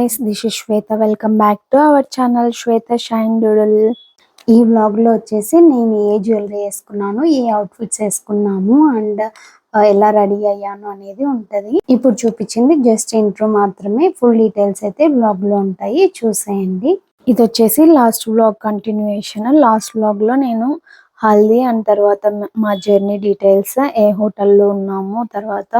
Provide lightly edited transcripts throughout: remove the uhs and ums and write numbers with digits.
Guys, this is Shweta. Welcome back to our channel Shweta shine doodle. ఈ వ్లాగ్లో వచ్చేసి నేను ఏ జ్యువెలరీ వేసుకున్నాను, ఏ అవుట్ఫిట్స్ వేసుకున్నాము అండ్ ఎలా రెడీ అయ్యాను అనేది ఉంటుంది. ఇప్పుడు చూపించింది జస్ట్ ఇంట్రో మాత్రమే. ఫుల్ డీటెయిల్స్ అయితే వ్లాగ్లో ఉంటాయి, చూసేయండి. ఇది వచ్చేసి లాస్ట్ వ్లాగ్ కంటిన్యూయేషన్. లాస్ట్ వ్లాగ్లో నేను హల్దీ అండ్ తర్వాత మా జర్నీ డీటెయిల్స్, ఏ హోటల్లో ఉన్నాము, తర్వాత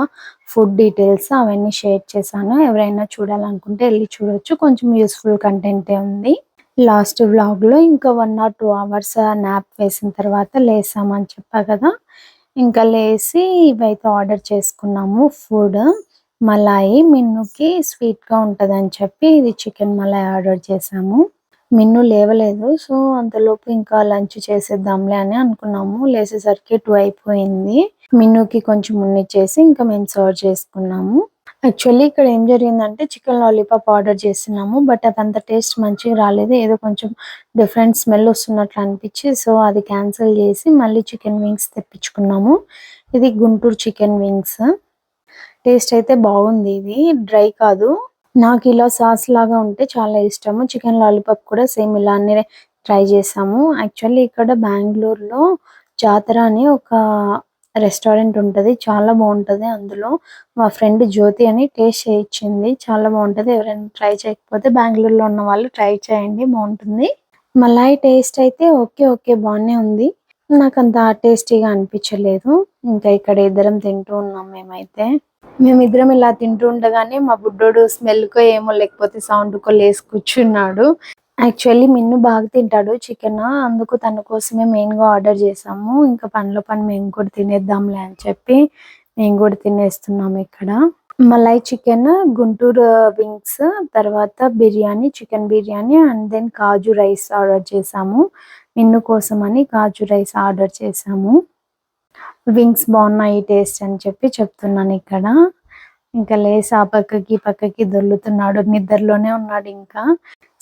ఫుడ్ డీటెయిల్స్ అవన్నీ షేర్ చేశాను. ఎవరైనా చూడాలనుకుంటే వెళ్ళి చూడొచ్చు. కొంచెం యూస్ఫుల్ కంటెంటే ఉంది. లాస్ట్ వ్లాగ్లో ఇంకా 1 or 2 hours నాప్ వేసిన తర్వాత లేసామని చెప్పా కదా. ఇంకా లేసి ఇవైతే ఆర్డర్ చేసుకున్నాము. ఫుడ్ మలాయి, మిన్నుకి స్వీట్గా ఉంటుందని చెప్పి ఇది చికెన్ మలాయి ఆర్డర్ చేసాము. మిన్ను లేవలేదు, సో అంతలోపు ఇంకా లంచ్ చేసేద్దాంలే అని అనుకున్నాము. లేసేసరికి 2 అయిపోయింది. మిన్నుకి కొంచెం ఉన్నిచ్చేసి ఇంకా మేము సర్వ్ చేసుకున్నాము. యాక్చువల్లీ ఇక్కడ ఏం జరిగిందంటే చికెన్ లాలీపాప్ ఆర్డర్ చేస్తున్నాము, బట్ అదంత టేస్ట్ మంచిగా రాలేదు. ఏదో కొంచెం డిఫరెంట్ స్మెల్ వస్తున్నట్లు అనిపించి సో అది క్యాన్సిల్ చేసి మళ్ళీ చికెన్ వింగ్స్ తెప్పించుకున్నాము. ఇది గుంటూరు చికెన్ వింగ్స్. టేస్ట్ అయితే బాగుంది. ఇది డ్రై కాదు. నాకు ఇలా సాస్ లాగా ఉంటే చాలా ఇష్టము. చికెన్ లాలీపాప్ కూడా సేమ్ ఇలానే ట్రై చేసాము. యాక్చువల్లీ ఇక్కడ బెంగళూరులో జాతర అని ఒక రెస్టారెంట్ ఉంటుంది, చాలా బాగుంటుంది. అందులో మా ఫ్రెండ్ జ్యోతి అని టేస్ట్ చేయించింది, చాలా బాగుంటుంది. ఎవరైనా ట్రై చేయకపోతే బెంగళూరులో ఉన్న వాళ్ళు ట్రై చేయండి, బాగుంటుంది. మలాయి టేస్ట్ అయితే ఓకే బాగానే ఉంది, నాకు అంత టేస్టీగా అనిపించలేదు. ఇంకా ఇక్కడ ఇద్దరం తింటూ ఉన్నాం. మేమిద్దరం ఇలా తింటూ ఉండగానే మా బుడ్డోడు స్మెల్కో ఏమో లేకపోతే సౌండ్కో లేసి కూర్చున్నాడు. యాక్చువల్లీ మిన్ను బాగా తింటాడు చికెన్, అందుకు తన కోసమే మెయిన్గా ఆర్డర్ చేసాము. ఇంకా పనిలో పని మేము కూడా తినేద్దాంలే అని చెప్పి మేము కూడా తినేస్తున్నాము. ఇక్కడ మలాయి చికెన్, గుంటూరు వింగ్స్, తర్వాత biryani, chicken biryani and then కాజు రైస్ ఆర్డర్ చేసాము. మిన్ను కోసం అని కాజు రైస్ ఆర్డర్ చేసాము. వింగ్స్ బాగున్నాయి టేస్ట్ అని చెప్పి చెప్తున్నాను ఇక్కడ. ఇంకా లేసి ఆ పక్కకి దొర్లుతున్నాడు, నిద్రలోనే ఉన్నాడు. ఇంకా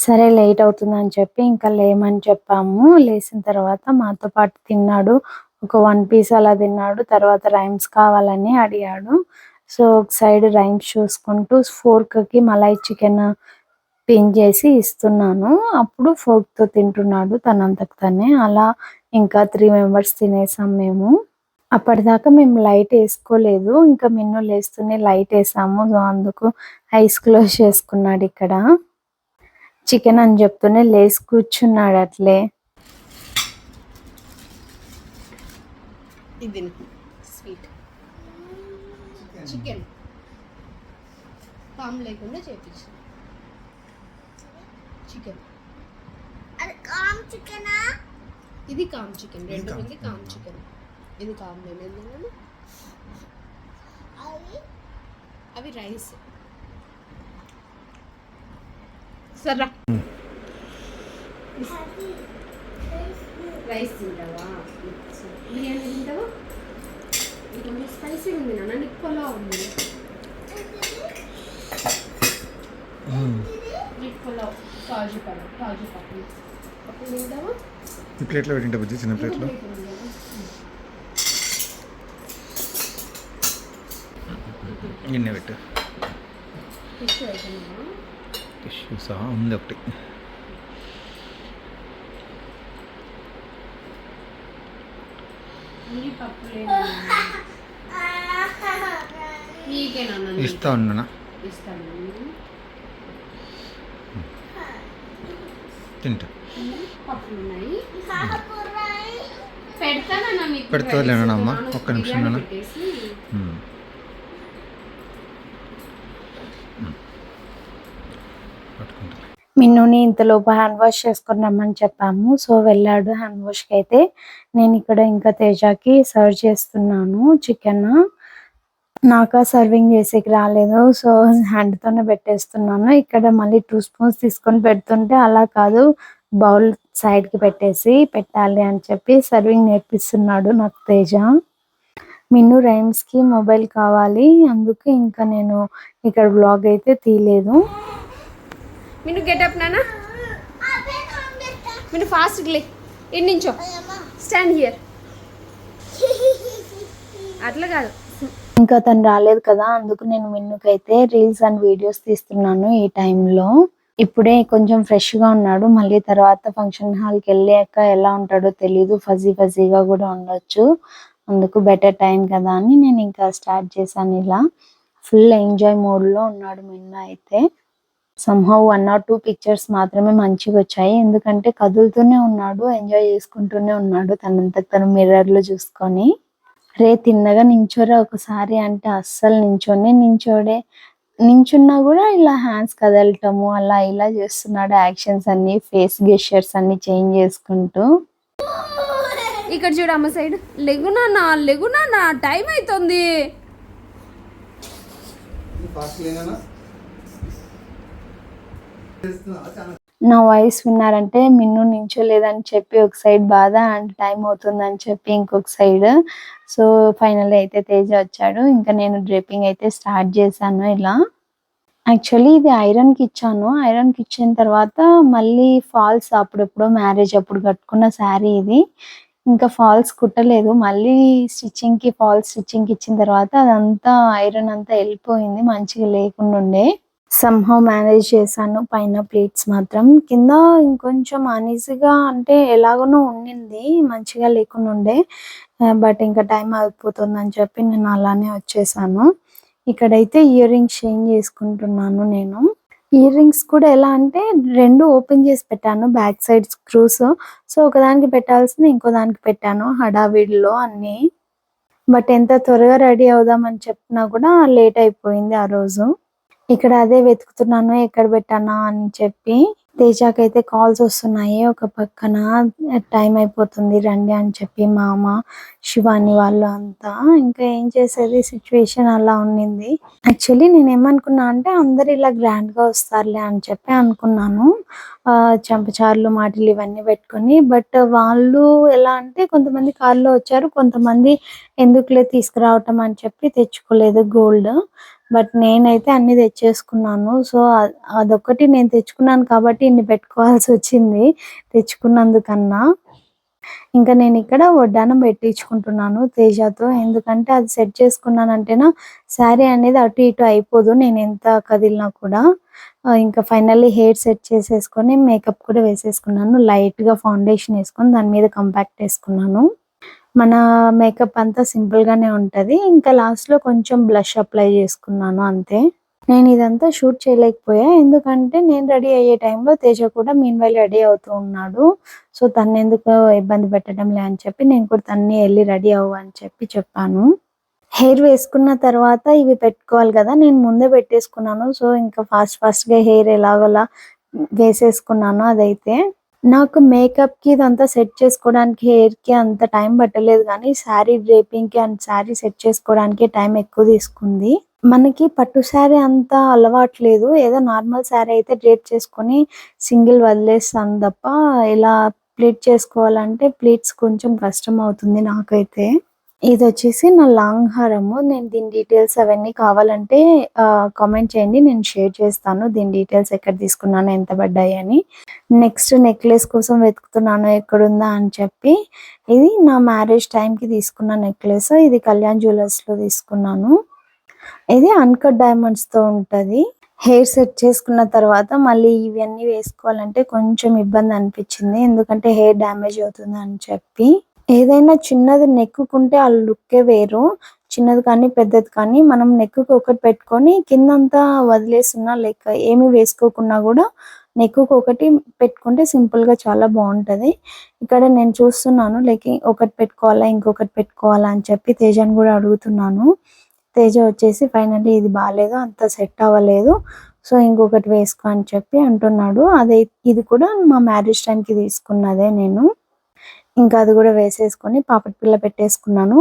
సరే లేట్ అవుతుందని చెప్పి ఇంకా లేమని చెప్పాము. లేచిన తర్వాత మాతో పాటు తిన్నాడు. ఒక 1 piece అలా తిన్నాడు. తర్వాత రైమ్స్ కావాలని అడిగాడు. సో ఒక సైడ్ రైమ్స్ చూసుకుంటూ ఫోర్క్కి మలాయి చికెన్ పిన్ చేసి ఇస్తున్నాను. అప్పుడు ఫోర్క్తో తింటున్నాడు తనంతకు తనే. అలా ఇంకా 3 members తినేసాం మేము. అప్పటిదాకా మేము లైట్ వేసుకోలేదు, ఇంకా మిన్ను లేస్తూనే లైట్ వేసాము. సో అందుకు ఐస్ క్లోజ్ చేసుకున్నాడు. ఇక్కడ చికెన్ అని చెప్తూనే లేసి కూర్చున్నాడు అట్లే. ఇది స్వీట్ చికెన్ పామ్ లేకుండా చేపించు. చికెన్ ఇది కామ్ చికెన్, రెండు మంది కామ్ చికెన్. ఇది కాంబినేషన్ ఎందుకు అవి రైస్ సరే. రైస్ తింటావా, బిర్యానీ తింటావా? కొంచెం స్పైసీ ఉంది నాన్న, నీకు పొలా ఉంది. నీకు పొలా కాజు పప్పు తింటావా? ఈ ప్లేట్లో పెట్టింటే బుజ్జి, చిన్న ప్లేట్లో. గిన్నె పెట్టు. టిష్యూ సహా ఉంది ఒకటి. ఇస్తా ఉన్నా తింటా. పెడతాలేనమ్మా, ఒక్క నిమిషం నాన్న. మిన్నుని ఇంతలోపు హ్యాండ్ వాష్ చేసుకొని రమ్మని చెప్పాము. సో వెళ్ళాడు హ్యాండ్ వాష్కి. అయితే నేను ఇక్కడ ఇంకా తేజాకి సర్వ్ చేస్తున్నాను చికెన్. నాకు సర్వింగ్ చేసేకి రాలేదు, సో హ్యాండ్తోనే పెట్టేస్తున్నాను. ఇక్కడ మళ్ళీ 2 spoons తీసుకొని పెడుతుంటే అలా కాదు, బౌల్ సైడ్కి పెట్టేసి పెట్టాలి అని చెప్పి సర్వింగ్ నేర్పిస్తున్నాడు నాకు తేజ. మిన్ను రైమ్స్కి మొబైల్ కావాలి, అందుకు ఇంకా నేను ఇక్కడ బ్లాగ్ అయితే తీయలేదు. మిన్ను గెటప్ నానా, మిన్ను ఫాస్ట్ లే, ఎన్నించో స్టాండ్ హియర్. అట్లా కాదు, ఇంకా తను రాలేదు కదా, అందుకు నేను మిన్నుకైతే రీల్స్ అండ్ వీడియోస్ తీస్తున్నాను ఈ టైంలో. ఇప్పుడే కొంచెం ఫ్రెష్గా ఉన్నాడు, మళ్ళీ తర్వాత ఫంక్షన్ హాల్కి వెళ్ళాక ఎలా ఉంటాడో తెలీదు, ఫజీగా కూడా ఉండొచ్చు. అందుకు బెటర్ టైం కదా అని నేను ఇంకా స్టార్ట్ చేశాను. ఇలా ఫుల్ ఎంజాయ్ మోడ్లో ఉన్నాడు మిన్ను అయితే. సంహౌ 1 or 2 పిక్చర్స్ మాత్రమే మంచిగా వచ్చాయి, ఎందుకంటే కదులుతూనే ఉన్నాడు, ఎంజాయ్ చేసుకుంటూనే ఉన్నాడు తనంతకు తను మిర్రర్లో చూసుకొని. రే తిన్నగా నించోరా ఒకసారి అంటే అస్సలు నించోడే. నించున్నా కూడా ఇలా హ్యాండ్స్ కదలటము అలా ఇలా చేస్తున్నాడు, యాక్షన్స్ అన్ని, ఫేస్ గెస్చర్స్ అన్ని చేంజ్ చేసుకుంటూ. ఇక్కడ చూడు అమ్మ సైడ్. లెగునా టైం అవుతుంది. నా వాయిస్ విన్నారంటే మిన్ను నించోలేదని చెప్పి ఒక సైడ్ బాధ, అండ్ టైం అవుతుందని చెప్పి ఇంకొక సైడ్. సో ఫైనల్లీ అయితే తేజ వచ్చాడు, ఇంకా నేను డ్రేపింగ్ అయితే స్టార్ట్ చేశాను. ఇలా యాక్చువల్లీ ఇది ఐరన్కి ఇచ్చాను, ఐరన్కి ఇచ్చిన తర్వాత మళ్ళీ ఫాల్స్ అప్పుడెప్పుడో మ్యారేజ్ అప్పుడు కట్టుకున్న శారీ ఇది, ఇంకా ఫాల్స్ కుట్టలేదు, మళ్ళీ స్టిచ్చింగ్కి ఫాల్స్ స్టిచ్చింగ్కి ఇచ్చిన తర్వాత అదంతా ఐరన్ అంతా వెళ్ళిపోయింది, మంచిగా లేకుండా ఉండే. సంహౌ మేనేజ్ చేశాను. పైన ప్లేట్స్ మాత్రం, కింద ఇంకొంచెం అనీజీగా అంటే ఎలాగనో ఉండింది, మంచిగా లేకుండా ఉండే. బట్ ఇంకా టైం అయిపోతుందని చెప్పి నేను అలానే వచ్చేసాను. ఇక్కడైతే ఇయర్ రింగ్స్ చేంజ్ చేసుకుంటున్నాను నేను. ఇయర్ రింగ్స్ కూడా ఎలా అంటే 2 ఓపెన్ చేసి పెట్టాను, బ్యాక్ సైడ్ స్క్రూస్. సో ఒకదానికి పెట్టాల్సింది ఇంకో దానికి పెట్టాను హడావిడిలో అన్ని. బట్ ఎంత త్వరగా రెడీ అవుదామని చెప్పినా కూడా లేట్ అయిపోయింది ఆ రోజు. ఇక్కడ అదే వెతుకుతున్నాను ఎక్కడ పెట్టానా అని చెప్పి. తేజాకైతే కాల్స్ వస్తున్నాయి ఒక పక్కన, టైం అయిపోతుంది రండి అని చెప్పి మామ, శివాని వాళ్ళు అంతా. ఇంకా ఏం చేసేది, సిచ్యువేషన్ అలా ఉండింది. యాక్చువల్లీ నేను ఏమనుకున్నా అంటే అందరు ఇలా గ్రాండ్గా వస్తారులే అని చెప్పి అనుకున్నాను, చెంపచార్లు మాటలు ఇవన్నీ పెట్టుకొని. బట్ వాళ్ళు ఎలా అంటే కొంతమంది కార్లో వచ్చారు, కొంతమంది ఎందుకులే తీసుకురావటం అని చెప్పి తెచ్చుకోలేదు గోల్డ్. బట్ నేనైతే అన్ని తెచ్చేసుకున్నాను. సో అదొక్కటి నేను తెచ్చుకున్నాను కాబట్టి ఇన్ని పెట్టుకోవాల్సి వచ్చింది తెచ్చుకున్నందుకన్నా. ఇంకా నేను ఇక్కడ వడ్డానం పెట్టించుకుంటున్నాను తేజతో, ఎందుకంటే అది సెట్ చేసుకున్నానంటేనా శారీ అనేది అటు ఇటు అయిపోదు నేను ఎంత కదిలినా కూడా. ఇంకా ఫైనల్లీ హెయిర్ సెట్ చేసేసుకొని మేకప్ కూడా వేసేసుకున్నాను, లైట్గా ఫౌండేషన్ వేసుకొని దాని మీద కాంపాక్ట్ వేసుకున్నాను. మన మేకప్ అంతా సింపుల్గానే ఉంటుంది. ఇంకా లాస్ట్లో కొంచెం బ్లష్ అప్లై చేసుకున్నాను అంతే. నేను ఇదంతా షూట్ చేయలేకపోయా, ఎందుకంటే నేను రెడీ అయ్యే టైంలో తేజ కూడా మీన్వైల్ రెడీ అవుతూ ఉన్నాడు. సో తను ఎందుకు ఇబ్బంది పెట్టడం లే అని చెప్పి నేను కూడా తన్ని వెళ్ళి రెడీ అవ్వు అని చెప్పి చెప్పాను. హెయిర్ వేసుకున్న తర్వాత ఇవి పెట్టుకోవాలి కదా, నేను ముందే పెట్టేసుకున్నాను. సో ఇంకా ఫాస్ట్గా హెయిర్ ఎలాగోలా వేసేసుకున్నాను. అదైతే నాకు మేకప్కి ఇదంతా సెట్ చేసుకోవడానికి హెయిర్కి అంత టైం పట్టలేదు, కానీ శారీ డ్రేపింగ్కి అండ్ శారీ సెట్ చేసుకోవడానికి టైం ఎక్కువ తీసుకుంది. మనకి పట్టు శారీ అంత అలవాట్లేదు, ఏదో నార్మల్ శారీ అయితే డ్రేప్ చేసుకొని సింగిల్ వదిలేస్తాను తప్ప ఇలా ప్లీట్ చేసుకోవాలంటే ప్లీట్స్ కొంచెం కష్టం అవుతుంది నాకైతే. ఇది వచ్చేసి నా లాంగ్ హారము, నేను దీని డీటెయిల్స్ అవన్నీ కావాలంటే కామెంట్ చేయండి, నేను షేర్ చేస్తాను దీని డీటెయిల్స్ ఎక్కడ తీసుకున్నాను ఎంత పడ్డాయి అని. నెక్స్ట్ నెక్లెస్ కోసం వెతుకుతున్నాను ఎక్కడుందా అని చెప్పి. ఇది నా మ్యారేజ్ టైంకి తీసుకున్న నెక్లెస్, ఇది కళ్యాణ్ జ్యువెలర్స్లో తీసుకున్నాను. ఇది అన్కట్ డైమండ్స్తో ఉంటుంది. హెయిర్ సెట్ చేసుకున్న తర్వాత మళ్ళీ ఇవన్నీ వేసుకోవాలంటే కొంచెం ఇబ్బంది అనిపించింది, ఎందుకంటే హెయిర్ డ్యామేజ్ అవుతుంది అని చెప్పి. ఏదైనా చిన్నది నెక్కుకుంటే ఆ లుక్కే వేరు, చిన్నది కానీ పెద్దది కానీ మనం నెక్కుకు ఒకటి పెట్టుకొని కిందంతా వదిలేస్తున్నా లైక్ ఏమి వేసుకోకున్నా కూడా నెక్కుకు ఒకటి పెట్టుకుంటే సింపుల్గా చాలా బాగుంటుంది. ఇక్కడ నేను చూస్తున్నాను లైక్ ఒకటి పెట్టుకోవాలా ఇంకొకటి పెట్టుకోవాలా అని చెప్పి తేజని కూడా అడుగుతున్నాను. తేజ వచ్చేసి ఫైనల్లీ ఇది బాగాలేదు, అంత సెట్ అవ్వలేదు, సో ఇంకొకటి వేసుకో అని చెప్పి అంటున్నాడు. అదే ఇది కూడా మా మ్యారేజ్ టైంకి తీసుకున్నదే నేను. ఇంకా అది కూడా వేసేసుకొని పాపడి పిల్ల పెట్టేసుకున్నాను.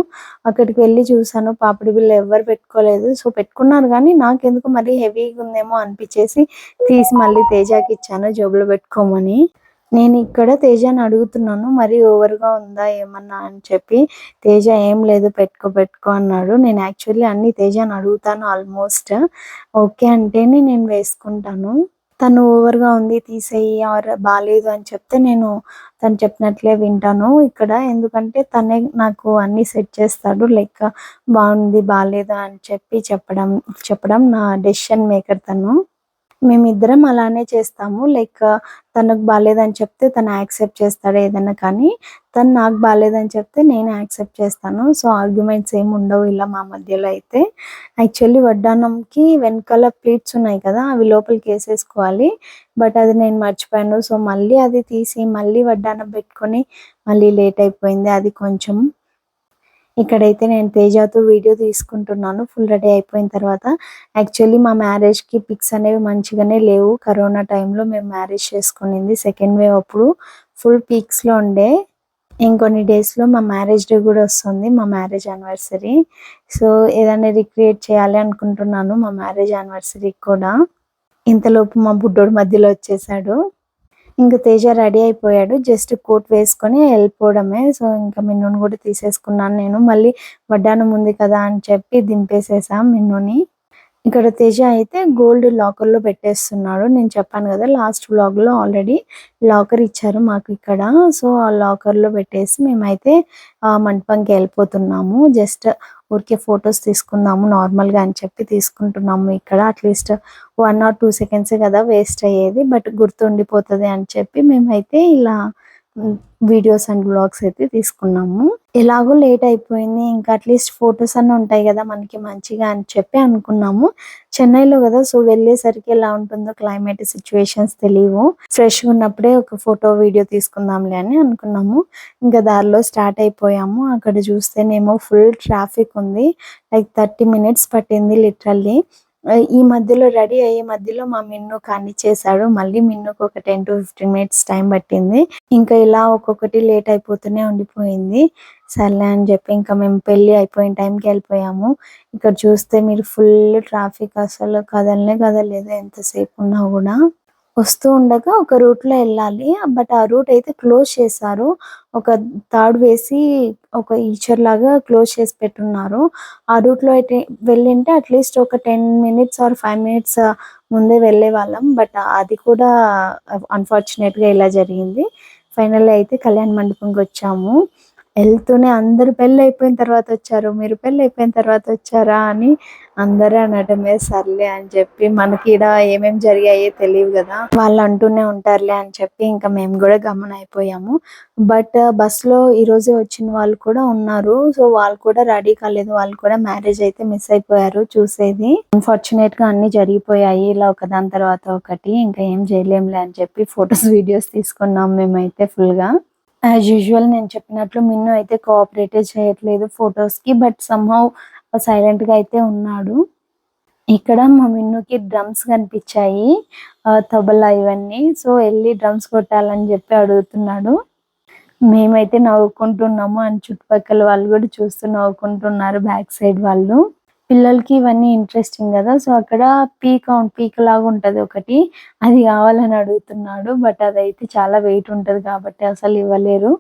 అక్కడికి వెళ్ళి చూసాను పాపడి పిల్ల ఎవ్వరు పెట్టుకోలేదు, సో పెట్టుకున్నారు కానీ నాకెందుకు మరీ హెవీగా ఉందేమో అనిపించేసి తీసి మళ్ళీ తేజకి ఇచ్చాను జేబులో పెట్టుకోమని. నేను ఇక్కడ తేజని అడుగుతున్నాను మరి ఓవర్గా ఉందా ఏమన్నా అని చెప్పి. తేజ ఏం లేదు పెట్టుకో అన్నాడు. నేను యాక్చువల్లీ అన్ని తేజని అడుగుతాను ఆల్మోస్ట్, ఓకే అంటేనే నేను వేసుకుంటాను. తను ఓవర్‌గా ఉంది తీసేయి ఆర్ బాలేదు అని చెప్తే నేను తను చెప్పినట్లే వింటాను ఇక్కడ. ఎందుకంటే తనే నాకు అన్నీ సెట్ చేస్తాడు. లైక్ బావుంది, బాలేదు అని చెప్పడం నా డెసిషన్ మేకర్ తను. మేమిద్దరం అలానే చేస్తాము. లైక్ తనకు బాలేదని చెప్తే తను యాక్సెప్ట్ చేస్తాడు ఏదన్నా కానీ, తను నాకు బాలేదని చెప్తే నేను యాక్సెప్ట్ చేస్తాను. సో, ఆర్గ్యుమెంట్స్ ఏమి ఉండవు ఇలా మా మధ్యలో అయితే. యాక్చువల్లీ వడ్డానంకి వెనకాల ప్లేట్స్ ఉన్నాయి కదా! అవి లోపలికేసేసుకోవాలి. బట్ అది నేను మర్చిపోయాను. సో, మళ్ళీ అది తీసి మళ్ళీ వడ్డానం పెట్టుకొని మళ్ళీ లేట్ అయిపోయింది. అది కొంచెం ఇక్కడైతే నేను తేజతో వీడియో తీసుకుంటున్నాను ఫుల్ రెడీ అయిపోయిన తర్వాత. యాక్చువల్లీ మా మ్యారేజ్‌కి పిక్స్ అనేవి మంచిగానే లేవు. కరోనా టైంలో మేము మ్యారేజ్ చేసుకునింది. సెకండ్ వేవ్ అప్పుడు ఫుల్ పీక్స్‌లో ఉండే. ఇంకొన్ని డేస్‌లో మా మ్యారేజ్ డే కూడా వస్తుంది. మా మ్యారేజ్ యానివర్సరీ. సో, ఏదైనా రిక్రియేట్ చేయాలి అనుకుంటున్నాను మా మ్యారేజ్ యానివర్సరీకి కూడా. ఇంతలోపు మా బుడ్డోడు మధ్యలో వచ్చేసాడు. ఇంక తేజ రెడీ అయిపోయాడు. జస్ట్ కోట్ వేసుకొని ఎళ్ళిపోవడమే. సో, ఇంక మిన్నుని కూడా తీసేసుకున్నాను నేను. మళ్ళీ వడ్డానం ఉంది కదా అని చెప్పి దింపేసేసా మిన్నుని. ఇక్కడ తేజ అయితే గోల్డ్ లాకర్‌లో పెట్టేస్తున్నాడు. నేను చెప్పాను కదా! లాస్ట్ వ్లాగ్‌లో ఆల్రెడీ లాకర్ ఇచ్చారు మాకు ఇక్కడ. సో, ఆ లాకర్‌లో పెట్టేసి మేమైతే మంటపంకి ఎళ్ళిపోతున్నాము. జస్ట్ ఊరికే ఫోటోస్ తీసుకుందాము నార్మల్‌గా అని చెప్పి తీసుకుంటున్నాము ఇక్కడ. అట్‌లీస్ట్ 1 ఆర్ 2 సెకండ్సే కదా వేస్ట్ అయ్యేది. బట్ గుర్తుండిపోతది అని చెప్పి మేమైతే ఇలా వీడియోస్ అండ్ వ్లాగ్స్ అయితే తీసుకున్నాము. ఎలాగో లేట్ అయిపోయింది. ఇంకా అట్‌లీస్ట్ ఫోటోస్ అన్నా ఉంటాయి కదా మనకి మంచిగా అని చెప్పి అనుకున్నాము. చెన్నైలో కదా! సో, వెళ్ళేసరికి ఎలా ఉంటుందో క్లైమేట్ సిట్యుయేషన్స్ తెలీవు. ఫ్రెష్‌గా ఉన్నప్పుడే ఒక ఫోటో, వీడియో తీసుకుందాంలే అని అనుకున్నాము. ఇంకా దారిలో స్టార్ట్ అయిపోయాము. అక్కడ చూస్తేనేమో ఫుల్ ట్రాఫిక్ ఉంది. లైక్ 30 మినిట్స్ పట్టింది లిటరల్లీ. ఈ మధ్యలో రెడీ అయ్యే మధ్యలో మా మిన్ను కానిచ్చేసాడు. మళ్ళీ మిన్నుకు ఒక 10-15 మినిట్స్ టైం పట్టింది. ఇంకా ఇలా ఒక్కొక్కటి లేట్ అయిపోతూనే ఉండిపోయింది. సర్లే అని చెప్పి ఇంకా మేము పెళ్లి అయిపోయిన టైంకి వెళ్ళిపోయాము. ఇక్కడ చూస్తే మీరు ఫుల్ ట్రాఫిక్, అసలు కదలనే కదలలేదు ఎంతసేపు ఉన్నా కూడా. వస్తూ ఉండగా ఒక రూట్‌లో ఎళ్ళాలి. బట్ ఆ రూట్ అయితే క్లోజ్ చేశారు. ఒక తాడు వేసి ఒక ఈచర్‌లాగా క్లోజ్ చేసి పెట్టున్నారు. ఆ రూట్‌లో అయితే వెళ్ళింటే అట్‌లీస్ట్ ఒక 10 మినిట్స్ ఆర్ 5 మినిట్స్ ముందే వెళ్ళేవాళ్ళం. బట్ అది కూడా అన్‌ఫార్చునేట్‌గా ఇలా జరిగింది. ఫైనల్లీ అయితే కళ్యాణ మండపంకొచ్చాము. ఎళ్తూనే అందరూ పెళ్లయిపోయిన తర్వాత వచ్చారు, మీరు పెళ్లయిపోయిన తర్వాత వచ్చారా అని అందరూ అనడమే. సర్లే అని చెప్పి మనకీడ ఏమేం జరిగాయో తెలీవు గదా! వాళ్ళు అంటూనే ఉంటారులే అని చెప్పి ఇంకా మేము గూడా గమ్మునయిపోయాము. బట్ బస్‌లో ఈరోజే వచ్చిన వాళ్ళు కూడా ఉన్నారు. సో, వాళ్ళు కూడా రెడీ కాలేదు. వాళ్ళు కూడా మ్యారేజ్ అయితే మిస్ అయిపోయారు చూసేది. అన్‌ఫార్చునేట్‌గా అన్నీ జరిగిపోయాయి. ఇలా ఒకదాని తర్వాత ఒకటి. ఇంకా ఏం చేయలేంలే అని చెప్పి ఫోటోస్, వీడియోస్ తీసుకున్నాం మేమైతే ఫుల్‌గా. యాజ్ యూజువల్ నేను చెప్పినట్లు మిన్ను అయితే కోఆపరేటే చేయట్లేదు ఫోటోస్‌కి. బట్ సమ్‌హౌ సైలెంట్‌గా అయితే ఉన్నాడు. ఇక్కడ మా మిన్నుకి డ్రమ్స్ కనిపిచ్చాయి. తబలా ఇవన్నీ. సో, ఎళ్లి డ్రమ్స్ కొట్టాలని చెప్పి అడుగుతున్నాడు. మేమైతే నవ్వుకుంటున్నాము. అండ్ చుట్టుపక్కల వాళ్ళు గూడా చూస్తూ నవ్వుకుంటున్నారు బ్యాక్ సైడ్ వాళ్ళు. పిల్లలకి ఇవన్నీ ఇంట్రెస్టింగ్ గదా! సో, అక్కడ పీకలాగా ఉంటది ఒకటి. అది గావాలని అడుగుతున్నాడు. బట్ అదైతే చాలా వెయిట్ ఉంటది కాబట్టి అసలు ఇవ్వలేరు.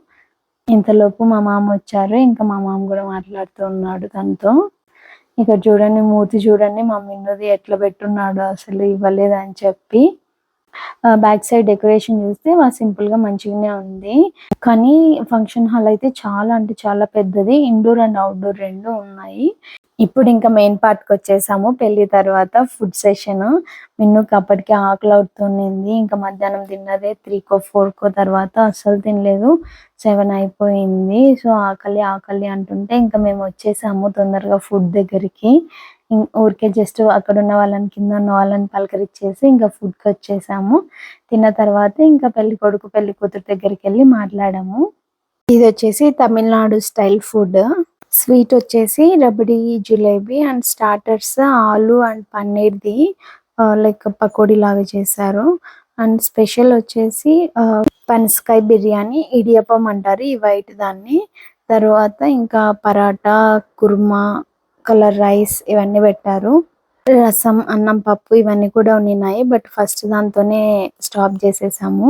ఇంతలోపు మా మామొచ్చారు. ఇంకా మా మామ గూడా మాట్లాడుతూ ఉన్నాడు తనతో. ఇక్కడ చూడండి మూతి చూడండి మా మిన్నుది ఎట్లా పెట్టున్నాడో అసలు ఇవ్వలేదని చెప్పి. బ్యాక్ సైడ్ డెకరేషన్ చూస్తే సింపుల్‌గా మంచిగానే ఉంది. కానీ ఫంక్షన్ హాల్ అయితే చాలా అంటే చాలా పెద్దది. ఇండోర్ అండ్ ఔట్‌డోర్ 2 ఉన్నాయి. ఇప్పుడు ఇంకా మెయిన్ పార్ట్‌కొచ్చేసాము. పెళ్లి తర్వాత ఫుడ్ సెషన్. మిన్నుకి అప్పటికే ఆకలవుతున్నింది. ఇంకా మధ్యాహ్నం తిన్నదే 3కో, 4కో తర్వాత అస్సలు తినలేదు. 7 అయిపోయింది. సో, ఆకలి అంటుంటే ఇంకా మేము వచ్చేసాము తొందరగా ఫుడ్ దగ్గరికి. ఊరికే జస్ట్ అక్కడున్న వాళ్ళని, కింద ఉన్న వాళ్ళని పలకరించేసి ఇంకా ఫుడ్‌కొచ్చేసాము. తిన్న తర్వాత ఇంకా పెళ్ళికొడుకు, పెళ్ళికూతురు దగ్గరికెళ్ళి మాట్లాడాము. ఇదొచ్చేసి తమిళనాడు స్టైల్ ఫుడ్. స్వీట్ వచ్చేసి రబడీ జిలేబీ అండ్ స్టార్టర్స్ ఆలు అండ్ పన్నీర్‌ది లైక్ పకోడీ లాగా చేశారు. అండ్ స్పెషల్ వచ్చేసి పనసకాయ బిర్యానీ, ఇడియప్పం అంటారు ఈ వైట్ దాన్ని. తర్వాత ఇంకా పరాటా, కుర్మా, కలర్ రైస్ ఇవన్నీ పెట్టారు. రసం, అన్నం, పప్పు ఇవన్నీ కూడా ఉండినాయి. బట్ ఫస్ట్ దాంతోనే స్టాప్ చేసేసాము.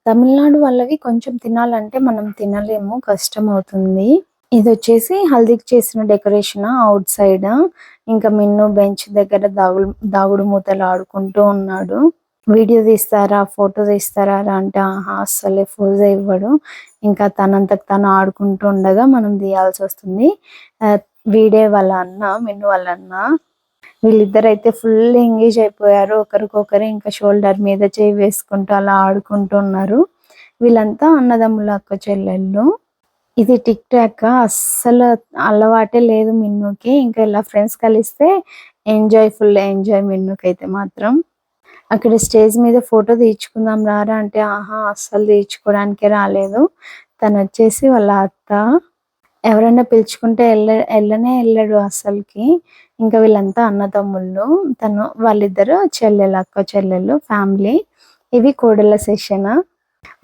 తమిళనాడు వాళ్ళవి కొంచెం తినాలంటే మనం తినలేము. కష్టమవుతుంది. ఇదొచ్చేసి హల్దీకి చేసిన డెకరేషన్ ఔట్ సైడ్. ఇంకా మిన్ను బెంచ్ దగ్గర దాగుడు మూతలు ఆడుకుంటూ ఉన్నాడు. వీడియో తీస్తారా, ఫోటో తీస్తారా రా అంటే ఆహా అస్సలే ఫోజే ఇవ్వడు. ఇంకా తనంతకు తను ఆడుకుంటూ ఉండగా మనం తీయాల్సి వస్తుంది. వీడే వాళ్ళ అన్న, మిన్ను వాళ్ళ అన్న. వీళ్ళిద్దరైతే ఫుల్ ఎంగేజ్ అయిపోయారు ఒకరికొకరు. ఇంకా షోల్డర్ మీద చేయి వేసుకుంటూ అలా ఆడుకుంటూ ఉన్నారు. వీళ్ళంతా అన్నదమ్ముల అక్క చెల్లెళ్ళు. ఇది టిక్ టాక్ అస్సలు అలవాటే లేదు మిన్నుకి. ఇంకా ఇలా ఫ్రెండ్స్ కలిస్తే ఎంజాయ్, ఫుల్ ఎంజాయ్ మిన్నుకైతే మాత్రం. అక్కడ స్టేజ్ మీద ఫోటో తీయించుకుందాం రారా అంటే ఆహా అస్సలు తీయించుకోవడానికే రాలేదు. తను వచ్చేసి వాళ్ళ అత్త. ఎవరైనా పిలుచుకుంటే వెళ్ళనే వెళ్ళడు అస్సలకి. ఇంకా వీళ్ళంతా అన్నదమ్ముళ్ళు. వాళ్ళిద్దరు చెల్లెలు, అక్క చెల్లెలు ఫ్యామిలీ. ఇది కోడళ్ళ సెషన్.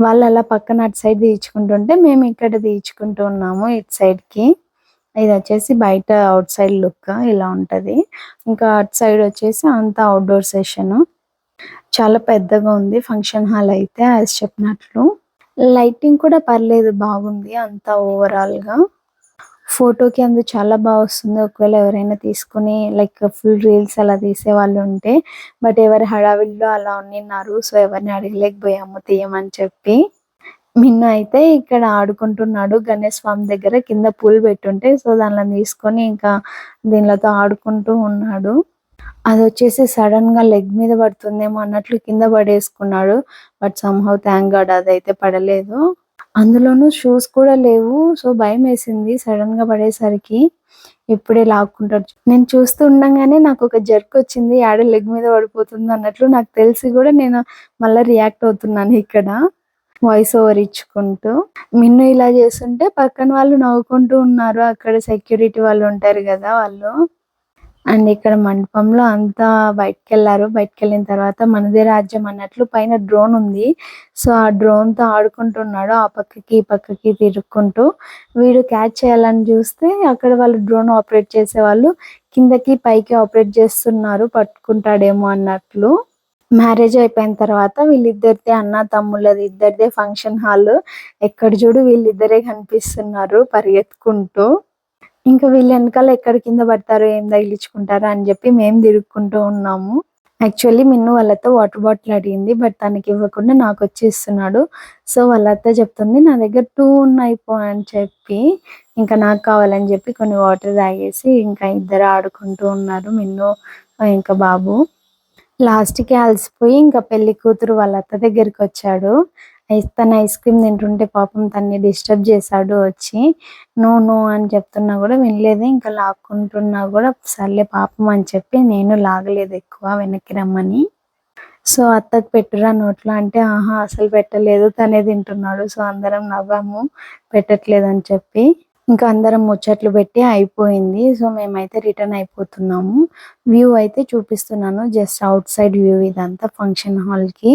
వాళ్ళు అలా పక్కన అటు సైడ్ తీయించుకుంటుంటే మేము ఇక్కడ తీయించుకుంటూ ఉన్నాము ఇటు సైడ్కి. ఇది వచ్చేసి బయట అవుట్ సైడ్ లుక్ ఇలా ఉంటది. ఇంకా అటు సైడ్ వచ్చేసి అంతా అవుట్డోర్ సెషన్. చాలా పెద్దగా ఉంది ఫంక్షన్ హాల్ అయితే యాజ్ చెప్పినట్లు. లైటింగ్ కూడా పర్లేదు, బాగుంది అంతా ఓవరాల్ గా. ఫోటోకి అందు చాలా బాగా వస్తుంది. ఒకవేళ ఎవరైనా తీసుకుని లైక్ ఫుల్ రీల్స్ అలా తీసే వాళ్ళు ఉంటే. బట్ ఎవరి హడావిడిలో అలా ఉన్నారు. సో ఎవరిని అడగలేకపోయాము తీయమని చెప్పి. మిన్ను అయితే ఇక్కడ ఆడుకుంటున్నాడు గణేష్ స్వామి దగ్గర. కింద పూలు పెట్టుంటే సో దానిలో తీసుకొని ఇంకా దీనిలతో ఆడుకుంటూ ఉన్నాడు. అది వచ్చేసి సడన్ గా లెగ్ మీద పడుతుందేమో అన్నట్లు కింద పడేసుకున్నాడు. బట్ సమ్హౌ థ్యాంక్ గాడ్ అదైతే పడలేదు. అందులోనూ షూస్ కూడా లేవు. సో భయం వేసింది సడన్ గా పడేసరికి. ఇప్పుడే లాక్కుంటాడు. నేను చూస్తూ ఉండంగానే నాకు ఒక జర్క్ వచ్చింది. ఆడ లెగ్ మీద పడిపోతుంది అన్నట్లు నాకు తెలిసి కూడా నేను మళ్ళీ రియాక్ట్ అవుతున్నాను ఇక్కడ వాయిస్ ఓవర్ ఇచ్చుకుంటూ. మిన్ను ఇలా చేస్తుంటే పక్కన వాళ్ళు నవ్వుకుంటూ ఉన్నారు. అక్కడ సెక్యూరిటీ వాళ్ళు ఉంటారు కదా వాళ్ళు. అండ్ ఇక్కడ మండపంలో అంతా బయటకెళ్లారు. బయటకెళ్ళిన తర్వాత మనదే రాజ్యం అన్నట్లు పైన డ్రోన్ ఉంది. సో ఆ డ్రోన్ తో ఆడుకుంటున్నాడు. ఆ పక్కకి ఈ పక్కకి తిరుక్కుంటూ. వీడు క్యాచ్ చేయాలని చూస్తే అక్కడ వాళ్ళు డ్రోన్ ఆపరేట్ చేసే వాళ్ళు కిందకి పైకి ఆపరేట్ చేస్తున్నారు, పట్టుకుంటాడేమో అన్నట్లు. మ్యారేజ్ అయిపోయిన తర్వాత వీళ్ళిద్దరిదే అన్న తమ్ముళ్ళది ఇద్దరిదే ఫంక్షన్ హాల్. ఎక్కడ చూడు వీళ్ళిద్దరే కనిపిస్తున్నారు పరిగెత్తుకుంటూ. ఇంకా వీళ్ళు వెనకాల ఎక్కడ కింద పడతారో ఏం తగిలించుకుంటారో అని చెప్పి మేము తిరుక్కుంటూ ఉన్నాము. యాక్చువల్లీ మిన్ను వాళ్ళతో వాటర్ బాటిల్ అడిగింది. బట్ తనకి ఇవ్వకుండా నాకు వచ్చి ఇస్తున్నాడు. సో వాళ్ళతో చెప్తుంది నా దగ్గర 2 ఉన్నాయి పో అని చెప్పి. ఇంకా నాకు కావాలని చెప్పి కొన్ని వాటర్ తాగేసి ఇంకా ఇద్దరు ఆడుకుంటూ ఉన్నారు మిన్ను ఇంకా బాబు. లాస్ట్‌కి అలసిపోయి ఇంకా పెళ్లి కూతురు వాళ్ళ అత్త దగ్గరికి వచ్చాడు. తను ఐస్ క్రీమ్ తింటుంటే పాపం తన్ని డిస్టర్బ్ చేశాడు వచ్చి. నో నో అని చెప్తున్నా కూడా వినలేదు. ఇంకా లాక్కుంటున్నా కూడా సర్లే పాపం అని చెప్పి నేను లాగలేదు ఎక్కువ వెనక్కి రమ్మని. సో అత్తకు పెట్టురా నోట్లో అంటే ఆహా అసలు పెట్టలేదు, తనే తింటున్నాడు. సో అందరం నవ్వాము పెట్టట్లేదని చెప్పి. ఇంకా అందరం ముచ్చట్లు పెట్టి అయిపోయింది. సో మేమైతే రిటర్న్ అయిపోతున్నాము. వ్యూ అయితే చూపిస్తున్నాను. జస్ట్ అవుట్ సైడ్ వ్యూ ఇదంతా ఫంక్షన్ హాల్‌కి.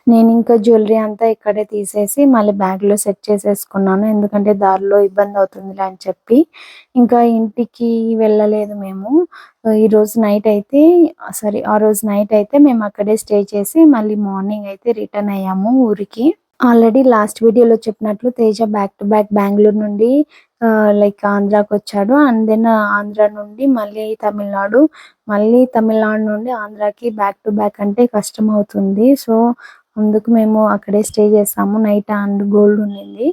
నేను ఇంకా జ్యువెలరీ అంతా ఇక్కడే తీసేసి మళ్ళీ బ్యాగ్‌లో సెట్ చేసేసుకున్నాను. ఎందుకంటే దారిలో ఇబ్బంది అవుతుందిలే అని చెప్పి. ఇంకా ఇంటికి వెళ్ళలేదు మేము. ఈరోజు నైట్ అయితే ఆ రోజు నైట్ అయితే మేము అక్కడే స్టే చేసి మళ్ళీ మార్నింగ్ అయితే రిటర్న్ అయ్యాము ఊరికి. ఆల్రెడీ లాస్ట్ వీడియోలో చెప్పినట్లు Teja back to back Bengaluru నుండి లైక్ ఆంధ్రాకొచ్చాడు. అండ్ దెన్ ఆంధ్ర నుండి మళ్ళీ తమిళనాడు, మళ్ళీ తమిళనాడు నుండి ఆంధ్రాకి బ్యాక్ టు బ్యాక్ అంటే కష్టం అవుతుంది. సో అందుకు మేము అక్కడే స్టే చేసాము. నైట్ అండ్ గోల్డ్ ఉండింది.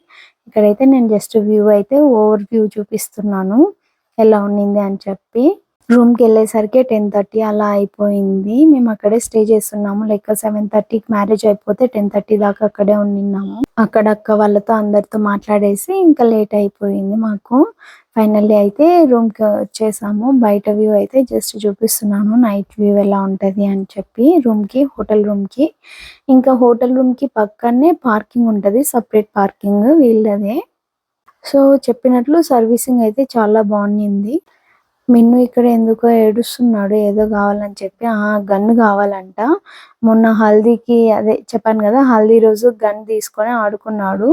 ఇక్కడైతే నేను జస్ట్ వ్యూ అయితే ఓవర్ వ్యూ చూపిస్తున్నాను ఎలా ఉండింది అని చెప్పి. రూమ్‌కి వెళ్ళేసరికి 10:30 అలా అయిపోయింది. మేము అక్కడే స్టే చేస్తున్నాము. లైక్ 7:30కి మ్యారేజ్ అయిపోతే 10:30 దాకా అక్కడే ఉండిన్నాము. అక్కడ అక్క వాళ్ళతో అందరితో మాట్లాడేసి ఇంకా లేట్ అయిపోయింది మాకు. ఫైనల్లీ అయితే రూమ్‌కి వచ్చేసాము. బయట వ్యూ అయితే జస్ట్ చూపిస్తున్నాను నైట్ వ్యూ ఎలా ఉంటది అని చెప్పి హోటల్ రూమ్‌కి. ఇంకా హోటల్ రూమ్‌కి పక్కనే పార్కింగ్ ఉంటది. సెపరేట్ పార్కింగ్ వీళ్ళదే. సో చెప్పినట్లు సర్వీసింగ్ అయితే చాలా బాగుండింది. మిన్ను ఇక్కడ ఎందుకో ఏడుస్తున్నాడు ఏదో కావాలని చెప్పి. గన్ కావాలంట. మొన్న హల్దీకి అదే చెప్పాను కదా హల్దీ రోజు గన్ తీసుకొని ఆడుకున్నాడు.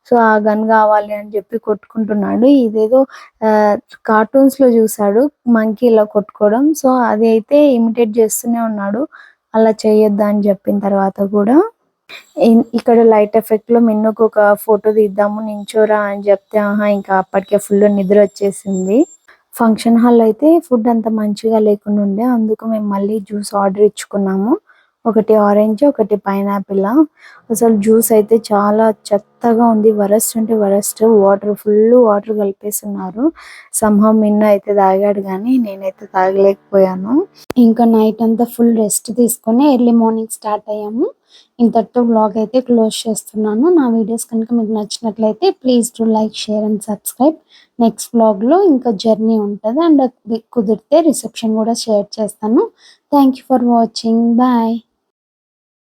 సో ఆ గన్ కావాలి అని చెప్పి కొట్టుకుంటున్నాడు. ఇదేదో కార్టూన్స్ లో చూసాడు మంకీ ఇలా కొట్టుకోవడం. సో అది అయితే ఇమిటేట్ చేస్తూనే ఉన్నాడు. అలా చేయొద్దా అని చెప్పిన తర్వాత కూడా. ఇక్కడ లైట్ ఎఫెక్ట్ లో మిన్నుకు ఒక ఫోటో తీద్దాము నించోరా అని చెప్తే ఇంకా అప్పటికే ఫుల్ నిద్ర వచ్చేసింది. ఫంక్షన్ హాల్ అయితే ఫుడ్ అంత మంచిగా లేకుండా ఉండే. అందుకు మేము మళ్ళీ జ్యూస్ ఆర్డర్ ఇచ్చుకున్నాము. ఒకటి ఆరెంజ్, ఒకటి పైనాపిల్. అసలు జ్యూస్ అయితే చాలా చెత్తగా ఉంది. వరస్ట్ అంటే వరస్ట్. ఫుల్ వాటర్ కలిపేస్తున్నారు. సంహవ్ మిన్ను అయితే తాగాడు కానీ నేనైతే తాగలేకపోయాను. ఇంకా నైట్ అంతా ఫుల్ రెస్ట్ తీసుకొని ఎర్లీ మార్నింగ్ స్టార్ట్ అయ్యాము. ఇంతటితో వ్లాగ్ అయితే క్లోజ్ చేస్తున్నాను. నా వీడియోస్ కనుక మీకు నచ్చినట్లయితే please do like, share and subscribe. Next వ్లాగ్లో ఇంకా జర్నీ ఉంటుంది అండ్ కుదిరితే రిసెప్షన్ కూడా షేర్ చేస్తాను. Thank you for watching. Bye.